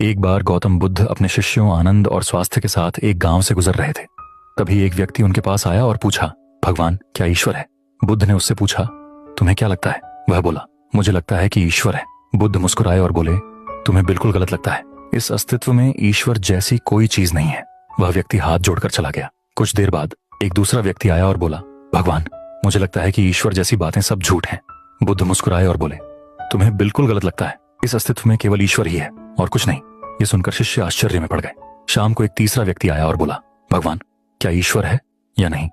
एक बार गौतम बुद्ध अपने शिष्यों आनंद और स्वास्थ्य के साथ एक गांव से गुजर रहे थे। तभी एक व्यक्ति उनके पास आया और पूछा, भगवान क्या ईश्वर है? बुद्ध ने उससे पूछा, तुम्हें क्या लगता है? वह बोला, मुझे लगता है कि ईश्वर है। बुद्ध मुस्कुराए और बोले, तुम्हें बिल्कुल गलत लगता है। इस अस्तित्व में ईश्वर जैसी कोई चीज नहीं है। वह व्यक्ति हाथ जोड़कर चला गया। कुछ देर बाद एक दूसरा व्यक्ति आया और बोला, भगवान मुझे लगता है कि ईश्वर जैसी बातें सब झूठ हैं। बुद्ध मुस्कुराए और बोले, तुम्हें बिल्कुल गलत लगता है। इस अस्तित्व में केवल ईश्वर ही है और कुछ नहीं। ये सुनकर शिष्य आश्चर्य में पड़ गए। शाम को एक तीसरा व्यक्ति आया और बोला, भगवान क्या ईश्वर है या नहीं?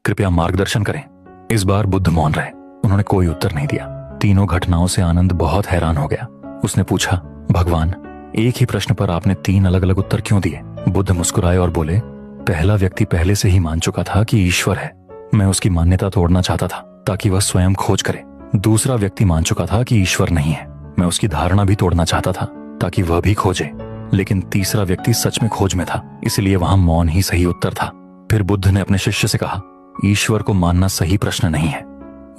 कृपया मार्गदर्शन करें। इस बार बुद्ध मौन रहे। उन्होंने कोई उत्तर नहीं दिया। तीनों घटनाओं से आनंद बहुत हैरान हो गया। उसने पूछा, भगवान एक ही प्रश्न पर आपने 3 अलग अलग उत्तर क्यों दिए? बुद्ध मुस्कुराए और बोले, पहला व्यक्ति पहले से ही मान चुका था कि ईश्वर है। मैं उसकी मान्यता तोड़ना चाहता था ताकि वह स्वयं खोज करे। दूसरा व्यक्ति मान चुका था कि ईश्वर नहीं है। मैं उसकी धारणा भी तोड़ना चाहता था ताकि वह भी खोजे। लेकिन तीसरा व्यक्ति सच में खोज में था, इसलिए वहां मौन ही सही उत्तर था। फिर बुद्ध ने अपने शिष्य से कहा, ईश्वर को मानना सही प्रश्न नहीं है,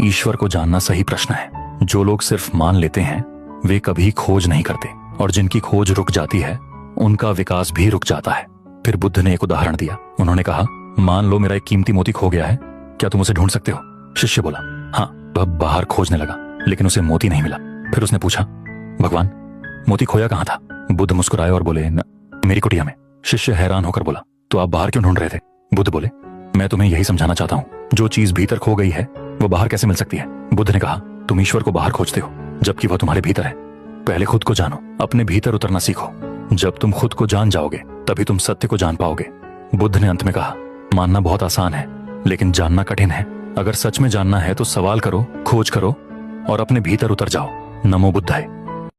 ईश्वर को जानना सही प्रश्न है। जो लोग सिर्फ मान लेते हैं वे कभी खोज नहीं करते, और जिनकी खोज रुक जाती है उनका विकास भी रुक जाता है। फिर बुद्ध ने एक उदाहरण दिया। उन्होंने कहा, मान लो मेरा एक कीमती मोती खो गया है, क्या तुम उसे ढूंढ सकते हो? शिष्य बोला, हाँ। वह बाहर खोजने लगा लेकिन उसे मोती नहीं मिला। फिर उसने पूछा, भगवान मोती खोया कहाँ था? बुद्ध मुस्कुराए और बोले, मेरी कुटिया में। शिष्य हैरान होकर बोला, तो आप बाहर क्यों ढूंढ रहे थे? बुद्ध बोले, मैं तुम्हें यही समझाना चाहता हूँ, जो चीज भीतर खो गई है वो बाहर कैसे मिल सकती है? बुद्ध ने कहा, तुम ईश्वर को बाहर खोजते हो जबकि वह तुम्हारे भीतर है। पहले खुद को जानो, अपने भीतर उतरना सीखो। जब तुम खुद को जान जाओगे तभी तुम सत्य को जान पाओगे। बुद्ध ने अंत में कहा, मानना बहुत आसान है लेकिन जानना कठिन है। अगर सच में जानना है तो सवाल करो, खोज करो और अपने भीतर उतर जाओ। नमो बुद्धाय।